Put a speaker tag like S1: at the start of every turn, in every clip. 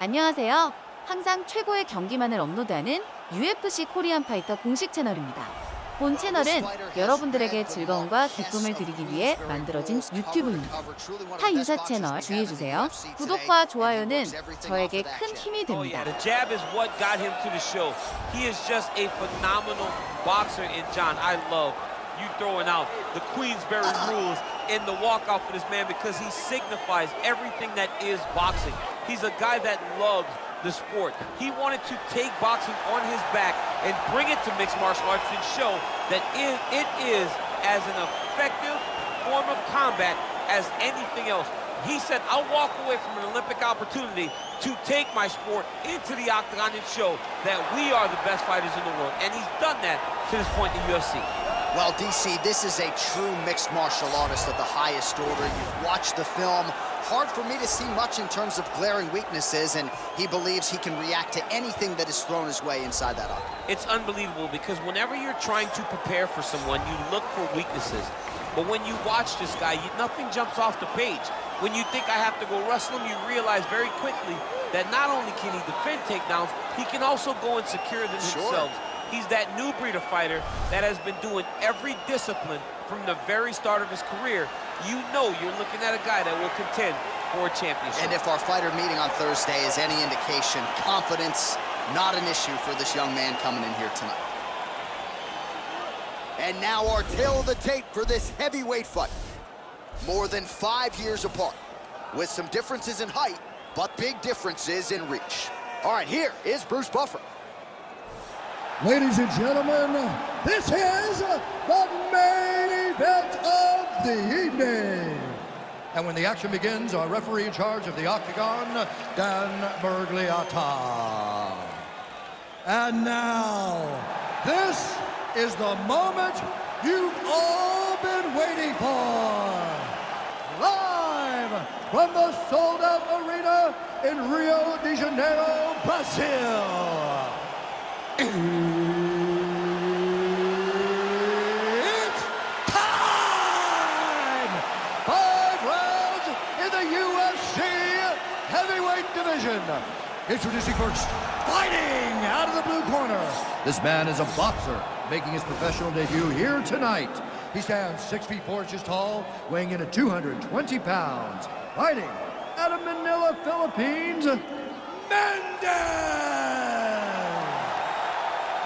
S1: 안녕하세요. 항상 최고의 경기만을 업로드하는 UFC 코리안파이터 공식 채널입니다. 본 채널은 여러분들에게 즐거움과 기쁨을 드리기 위해 만들어진 유튜브입니다. 타 유사 채널 주의해주세요. 구독과 좋아요는 저에게 큰 힘이 됩니다.
S2: The jab is what got him to the show. He is just a phenomenal boxer, and John, I love you throwing out the Queensberry rules in the walkout for this man because he signifies everything that is boxing. He's a guy that loves the sport. He wanted to take boxing on his back and bring it to mixed martial arts and show that it is as an effective form of combat as anything else. He said, I'll walk away from an Olympic opportunity to take my sport into the octagon and show that we are the best fighters in the world. And he's done that to this point in the UFC.
S3: Well, DC, this is a true mixed martial artist of the highest order. You've watched the film. Hard for me to see much in terms of glaring weaknesses, and he believes he can react to anything that is thrown his way inside that octagon.
S2: It's unbelievable because whenever you're trying to prepare for someone, you look for weaknesses. But when you watch this guy, nothing jumps off the page. When you think I have to go wrestle him, you realize very quickly that not only can he defend takedowns, he can also go and secure them himself. He's that new breed of fighter that has been doing every discipline from the very start of his career. You know you're looking at a guy that will contend for a championship.
S3: And if our fighter meeting on Thursday is any indication, confidence not an issue for this young man coming in here tonight. And now our tale of the tape for this heavyweight fight. More than 5 years apart, with some differences in height, but big differences in reach. All right, here is Bruce Buffer.
S4: Ladies and gentlemen, this is the main event of the evening. And when the action begins, our referee in charge of the octagon, Dan Bergliata. And now, this is the moment you've all been waiting for. Live from the sold-out arena in Rio de Janeiro, Brazil. It's time! 5 rounds in the UFC heavyweight division. Introducing first, fighting out of the blue corner. This man is a boxer, making his professional debut here tonight. He stands 6 feet 4 inches tall, weighing in at 220 pounds. Fighting out of Manila, Philippines, Mendez!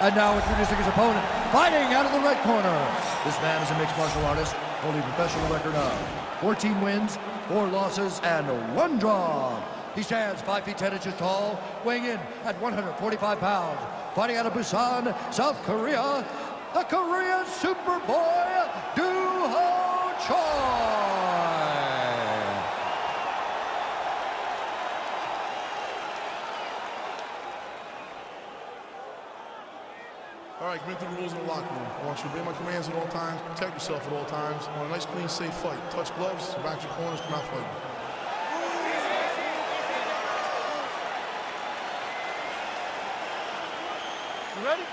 S4: And now introducing his opponent, fighting out of the red corner. This man is a mixed martial artist, holding a professional record of 14 wins, 4 losses, and 1 draw. He stands 5 feet 10 inches tall, weighing in at 145 pounds. Fighting out of Busan, South Korea, the Korean Superboy, Do-Ho Choi.
S5: All right, commit to the rules in the locker room. I want you to obey my commands at all times, protect yourself at all times. I want a nice, clean, safe fight. Touch gloves, back your corners, come out fighting. You ready?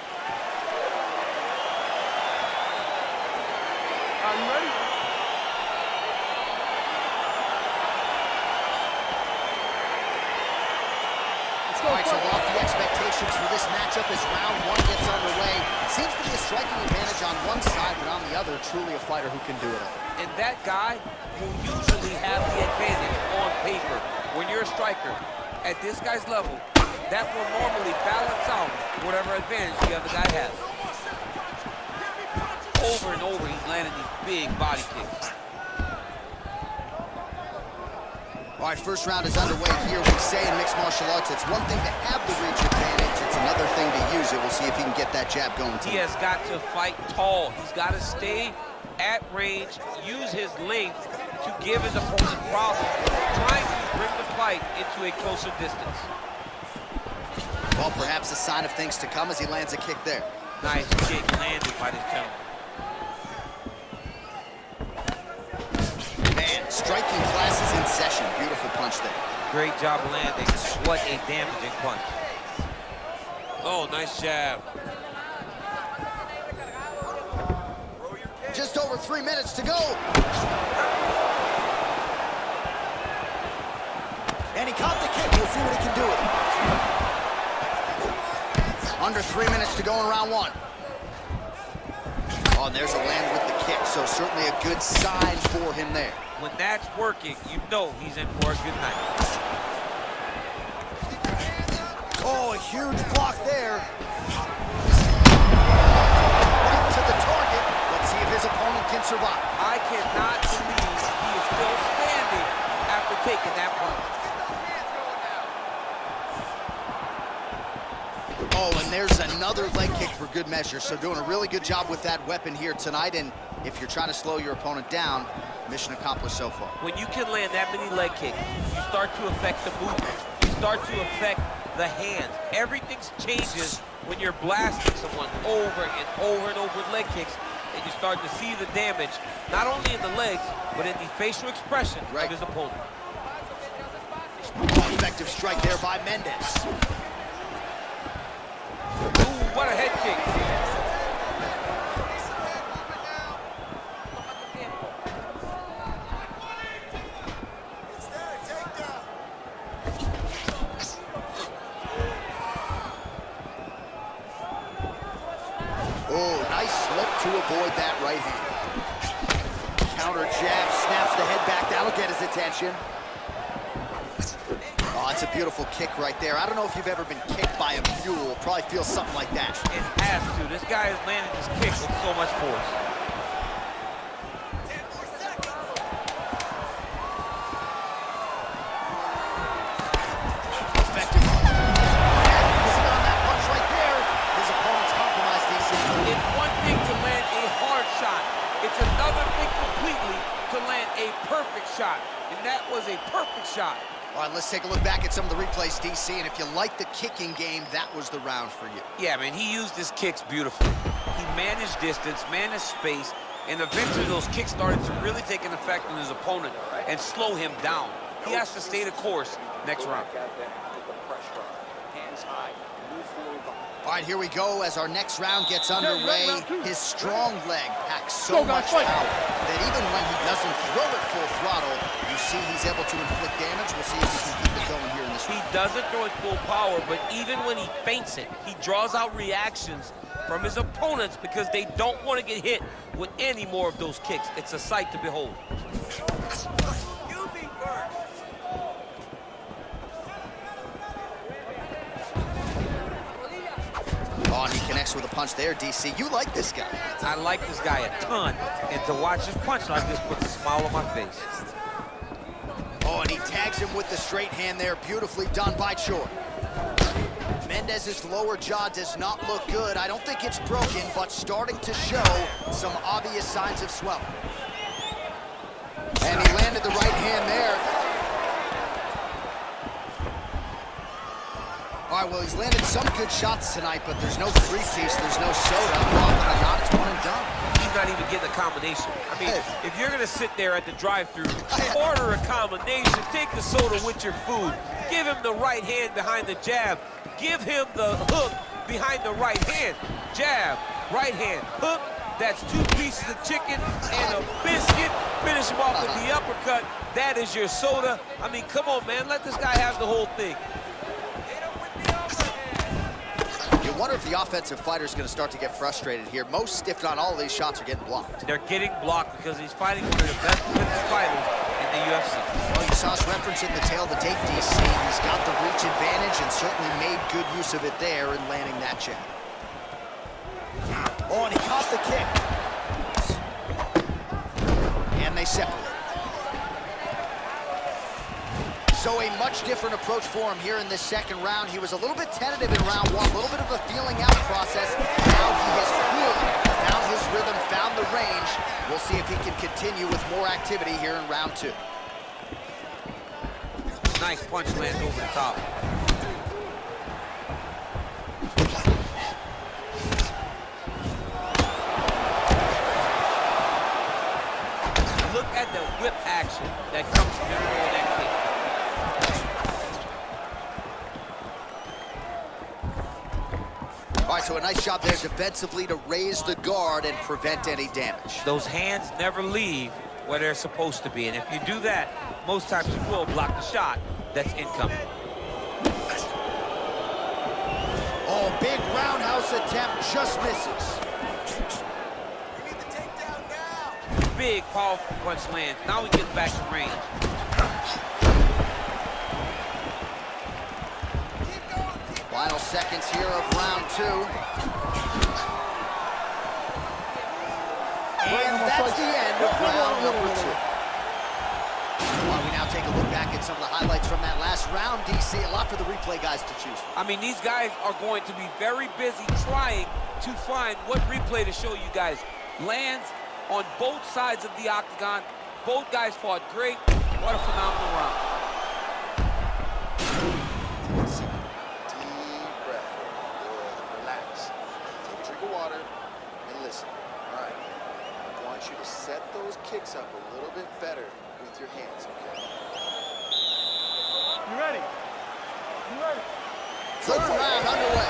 S5: Are you ready?
S3: All right, so lofty expectations for this matchup as round 1 gets underway. Seems to be a striking advantage on one side, but on the other, truly a fighter who can do it all.
S2: And that guy will usually have the advantage on paper. When you're a striker, at this guy's level, that will normally balance out whatever advantage the other guy has. Over and over, he's landing these big body kicks.
S3: All right, first round is underway here. We say in mixed martial arts, it's one thing to have the reach advantage. It's another thing to use it. We'll see if he can get that jab going.
S2: He has got to fight tall. He's got to stay at range, use his length to give his opponent problems, trying to bring the fight into a closer distance.
S3: Well, perhaps a sign of things to come as he lands a kick there.
S2: Nice kick landed by this gentleman.
S3: Man, striking class is in session. Beautiful punch there.
S2: Great job landing. What a damaging punch. Oh, nice jab.
S3: Just over 3 minutes to go. And he caught the kick. We'll see what he can do with it. 3 minutes to go in round 1. Oh, and there's a land with the kick, so certainly a good sign for him there.
S2: When that's working, you know he's in for a good night.
S3: Oh, a huge block there. Right to the target. Let's see if his opponent can survive.
S2: I cannot believe he is still standing after taking that punch.
S3: Oh, and there's another leg kick for good measure. So doing a really good job with that weapon here tonight. And if you're trying to slow your opponent down, mission accomplished so far.
S2: When you can land that many leg kicks, you start to affect the movement. You start to affect the hands. Everything changes when you're blasting someone over and over and over with leg kicks, and you start to see the damage, not only in the legs, but in the facial expression of his opponent.
S3: Effective strike there by Mendez.
S2: Ooh, what a head kick.
S3: Oh, nice slip to avoid that right hand. Counter jab, snaps the head back. That'll get his attention. Oh, it's a beautiful kick right there. I don't know if you've ever been kicked by a mule. Probably feels something like that.
S2: It has to. This guy is landing his kicks with so much force.
S3: Effective. Easy on that punch right there. His opponent's compromised, DC.
S2: It's one thing to land a hard shot. It's another thing completely to land a perfect shot. And that was a perfect shot.
S3: All right, let's take a look back at some of the replays, DC, and if you like the kicking game, that was the round for you.
S2: Yeah, man, he used his kicks beautifully. He managed distance, managed space, and eventually those kicks started to really take an effect on his opponent and slow him down. He has to stay the course next round.
S3: All right, here we go as our next round gets underway. His strong leg packs so much power that even when he doesn't throw it full throttle, you see he's able to inflict damage. We'll see if he can keep it going here in this round.
S2: He doesn't throw it full power, but even when he feints it, he draws out reactions from his opponents because they don't want to get hit with any more of those kicks. It's a sight to behold.
S3: Oh, and he connects with a punch there, DC. You like this guy.
S2: I like this guy a ton, and to watch his punch like this puts a smile on my face.
S3: Oh, and he tags him with the straight hand there. Beautifully done by Choi. Mendez's lower jaw does not look good. I don't think it's broken, but starting to show some obvious signs of swelling. And he landed the right hand there. All right, well, he's landed some good shots tonight, but there's no three-piece, there's no soda. Often or not, it's one and done.
S2: He's not even getting a combination. I mean, if you're going to sit there at the drive-thru, order a combination, take the soda with your food, give him the right hand behind the jab, give him the hook behind the right hand. Jab, right hand, hook. That's 2 pieces of chicken and a biscuit. Finish him off with the uppercut. That is your soda. I mean, come on, man. Let this guy have the whole thing.
S3: You wonder if the offensive fighter is going to start to get frustrated here. Most, if not all, of these shots are getting blocked.
S2: They're getting blocked because he's fighting one of the best defensive fighters in the UFC.
S3: Well, you saw us referencing the tail of the tape, DC. He's got the reach advantage and certainly made good use of it there in landing that jab. Oh, and he caught the kick. And they separate. So a much different approach for him here in this second round. He was a little bit tentative in round 1, a little bit of a feeling out process. Now he has clearly found his rhythm, found the range. We'll see if he can continue with more activity here in round 2.
S2: Nice punch lands over the top. Look at the whip action that comes from the middle of that kick.
S3: All right, so a nice job there defensively to raise the guard and prevent any damage.
S2: Those hands never leave where they're supposed to be, and if you do that, most times you will block the shot that's incoming.
S3: Oh, big roundhouse close attempt, just misses.
S2: Big, powerful punch lands. Now he gets back to range.
S3: Final seconds here of round 2. And that's the end of round number 2. While we now take a look back at some of the highlights from that last round, DC, a lot for the replay guys to choose from.
S2: I mean, these guys are going to be very busy trying to find what replay to show you guys. Lands on both sides of the octagon. Both guys fought great. What a phenomenal round.
S6: Deep breath. Good. Relax. Take a drink of water and listen. All right. I want you to set those kicks up a little bit better with your hands, okay?
S5: You ready? You ready?
S3: Third round underway.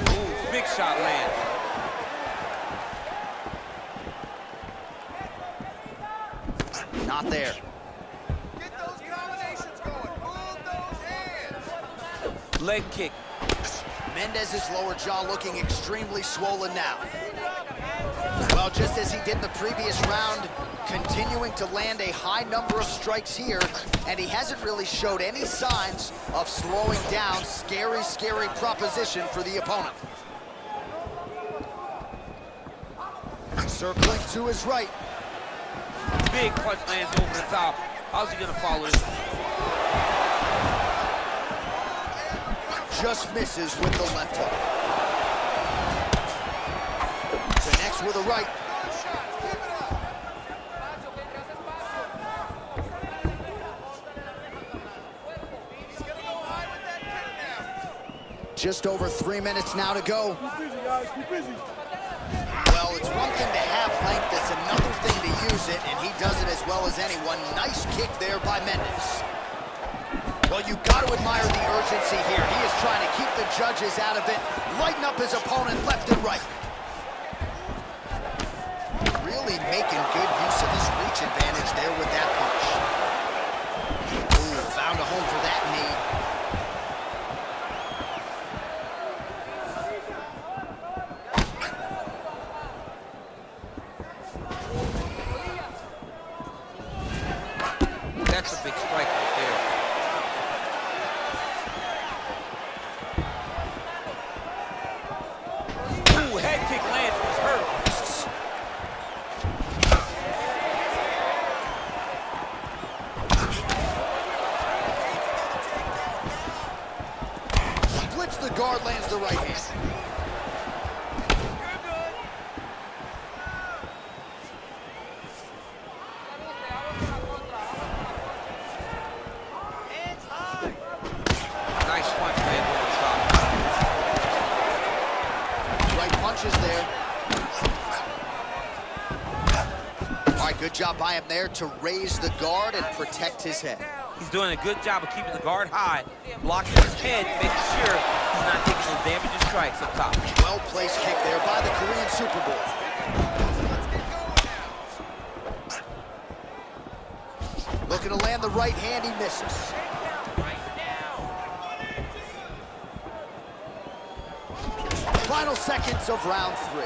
S2: Ooh, big shot land.
S3: Not there.
S6: Get those combinations going. Move those hands.
S2: Leg kick.
S3: Mendez's lower jaw looking extremely swollen now. Well, just as he did in the previous round, continuing to land a high number of strikes here, and he hasn't really showed any signs of slowing down. Scary, scary proposition for the opponent. Circling to his right.
S2: Big punch lands over the top. How's he gonna follow this?
S3: Just misses with the left hook. Connects with a right. Just over 3 minutes now to go. Well, it's one thing to have length, it's another thing to use it, and he does it as well as anyone. Nice kick there by Mendez. Well, you've got to admire the urgency here. He is trying to keep the judges out of it, lighten up his opponent left and right. Really making good use of his reach advantage there with that punch. Ooh, found a home for that knee.
S2: That's a big strike right there. Ooh, head kick lands. He's hurt.
S3: Splits the guard, lands the right hand.
S2: Nice punch, man, over the top.
S3: Right punches there. All right, good job by him there to raise the guard and protect his head.
S2: He's doing a good job of keeping the guard high, blocking his head, making sure he's not taking those damaging strikes up top.
S3: Well-placed kick there by the Korean Super Bowl. Looking to land the right hand, he misses. Final seconds of round 3.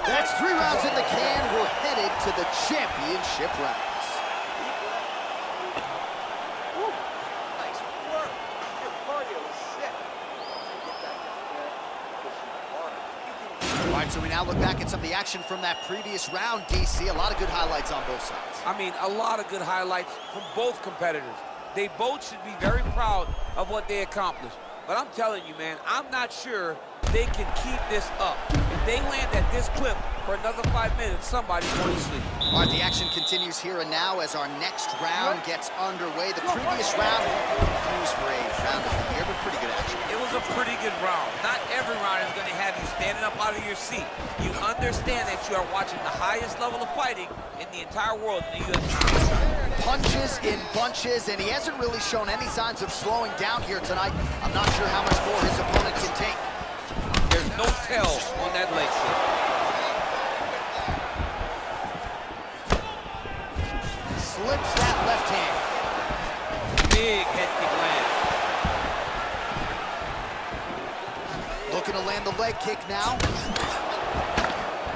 S3: That's 3 rounds in the can. We're headed to the championship rounds.
S6: Nice work. Your cardio is set.
S3: All right, so we now look back at some of the action from that previous round, DC. A lot of good highlights on both sides.
S2: I mean, a lot of good highlights from both competitors. They both should be very proud of what they accomplished. But I'm telling you, man, I'm not sure they can keep this up. If they land at this clip for another 5 minutes, somebody's going to sleep.
S3: All right, the action continues here and now as our next round gets underway. The previous round used for a round of the year, but pretty good action.
S2: It was a pretty good round. Not every round is going to have you standing up out of your seat. You understand that you are watching the highest level of fighting in the entire world in the UFC.
S3: Punches in bunches, and he hasn't really shown any signs of slowing down here tonight. I'm not sure how much more his opponent can take.
S2: There's no tell on that leg kick.
S3: clips that left hand.
S2: Big head kick lands.
S3: Looking to land the leg kick now.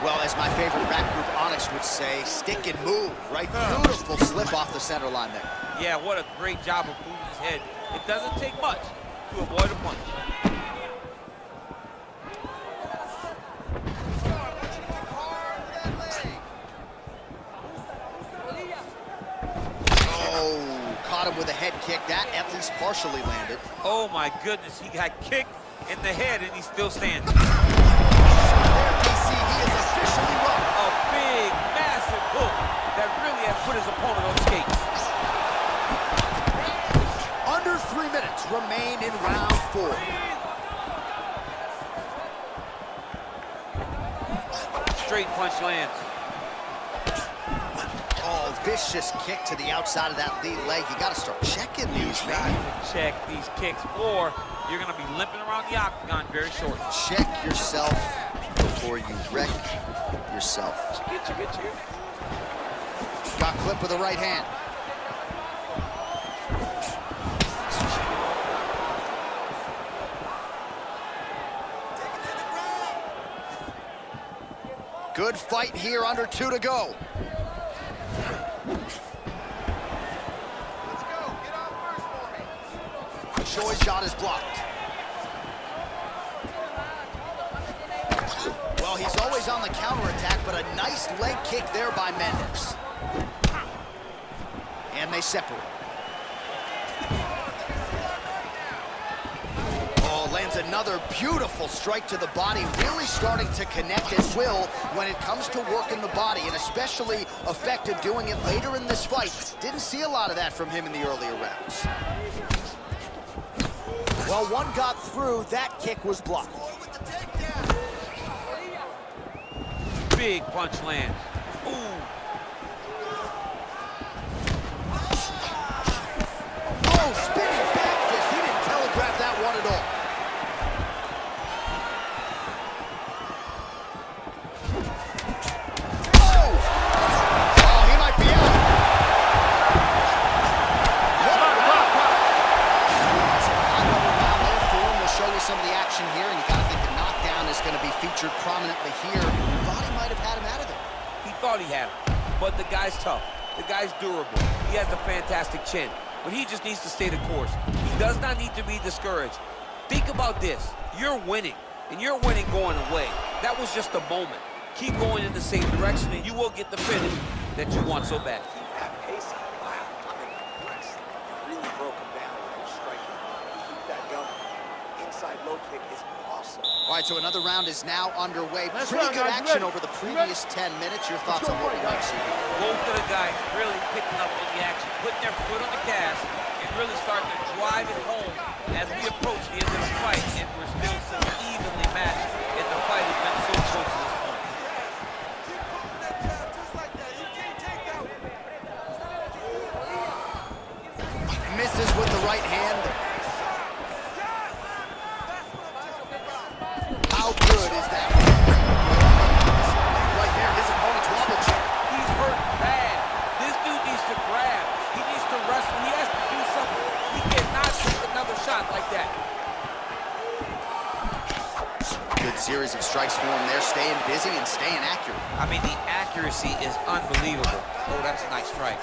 S3: Well, as my favorite rap group Onyx would say, stick and move, right? Beautiful slip off the center line there.
S2: Yeah, what a great job of moving his head. It doesn't take much to avoid a punch.
S3: Oh, caught him with a head kick. That at least partially landed.
S2: Oh my goodness, he got kicked in the head and he's still standing.
S3: There, DC, he is officially run.
S2: A big, massive hook that really has put his opponent on skates.
S3: Under 3 minutes remain in round 4.
S2: Straight punch lands.
S3: Oh, vicious kick to the outside of that lead leg. You got to start checking these,
S2: Got
S3: man.
S2: to check these kicks or you're going to be limping around the octagon very short.
S3: Check yourself before you wreck yourself. Got clipped with the right hand. Good fight here, under 2 to go. Choi's shot is blocked. Well, he's always on the counterattack, but a nice leg kick there by Mendes. And they separate. Oh, lands another beautiful strike to the body, really starting to connect at will when it comes to working the body, and especially effective doing it later in this fight. Didn't see a lot of that from him in the earlier rounds. Well, one got through, that kick was blocked.
S2: Big punch lands. Ooh.
S3: Oh, spinning back fist. He didn't telegraph that one at all. Oh! Oh, he might be out. What a rock. High-level round there for him. We'll show you some of the action here, and you got to think the knockdown is going to be featured prominently here. Thought he might have had him out of there.
S2: He thought he had him, but the guy's tough. The guy's durable. He has a fantastic chin, but he just needs to stay the course. He does not need to be discouraged. Think about this. You're winning, and you're winning going away. That was just a moment. Keep going in the same direction, and you will get the finish that you want so bad.
S6: That pace, wow, I'm impressed. You really broke him down with your striking. Keep that going. Inside low kick is awesome.
S3: All right, so another round is now underway. Pretty good action over the previous 10 minutes. Your thoughts on what we might see?
S2: Both of the guys really picking up on the action, putting their foot on the gas, and really starting to drive it home as we approach the end of the fight, and we're still so evenly matched, and the fight has been so close to this point.
S3: Misses with the right hand. How good is that? Right there, his opponent's wobble check.
S2: He's hurt bad. This dude needs to grab. He needs to wrestle. He has to do something. He cannot take another shot like that.
S3: Good series of strikes for him there, staying busy and staying accurate.
S2: I mean, the accuracy is unbelievable. Oh, that's a nice strike.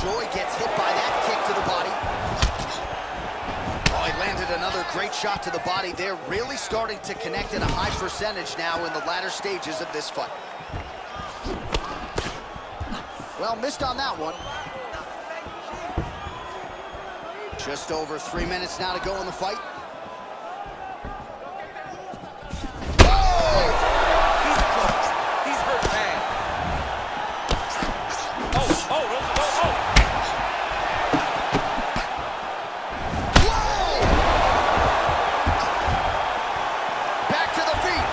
S3: Choi gets hit by that kick to the body. Oh, he landed another great shot to the body there, really starting to connect at a high percentage now in the latter stages of this fight. Well, missed on that one. Just over 3 minutes now to go in the fight. Oh!
S2: He's close. He's hurt bad.
S3: Back to the feet.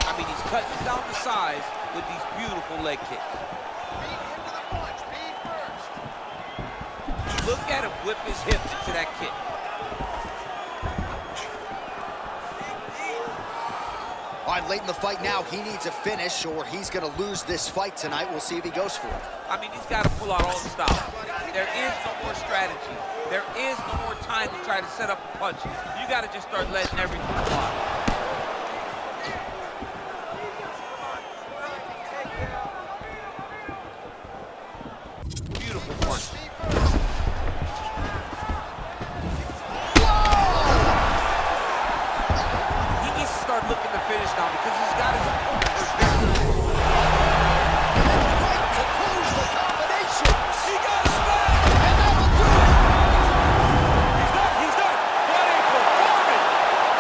S2: I mean, he's cutting down the size with these beautiful leg kicks. Look at him whip his hips into that kick.
S3: All right, late in the fight now, he needs a finish or he's going to lose this fight tonight. We'll see if he goes for it.
S2: I mean, he's got to pull out all the stops. There is no more strategy. There is no more time to try to set up a punch. You got to just start letting everything fly. Beautiful punch. He needs to start looking to finish now because he's got his opponent hurt very bad.
S3: To close the combination.
S2: He got his back.
S3: And that'll do it.
S2: He's done. That ain't performing.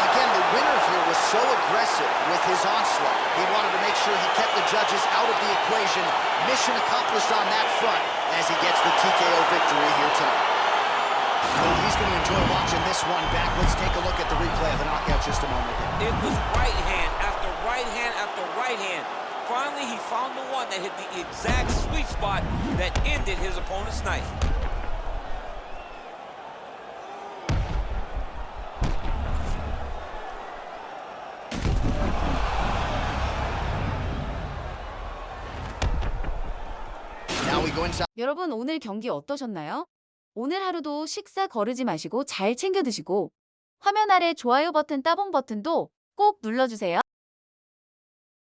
S3: Again, the winner here was so aggressive with his onslaught. He wanted to make sure he kept the judges out of the equation. Mission accomplished on that front as he gets the TKO victory here tonight. Well, he's going to enjoy watching this one back. Let's take a look at the replay of the knockout just a moment ago.
S2: It was right hand after right hand after right hand. Finally, he found the one that hit the exact sweet spot that ended his opponent's night.
S3: Now we go inside.
S1: 여러분 오늘 경기 어떠셨나요? 오늘 하루도 식사 거르지 마시고 잘 챙겨 드시고 화면 아래 좋아요 버튼 따봉 버튼도 꼭 눌러주세요.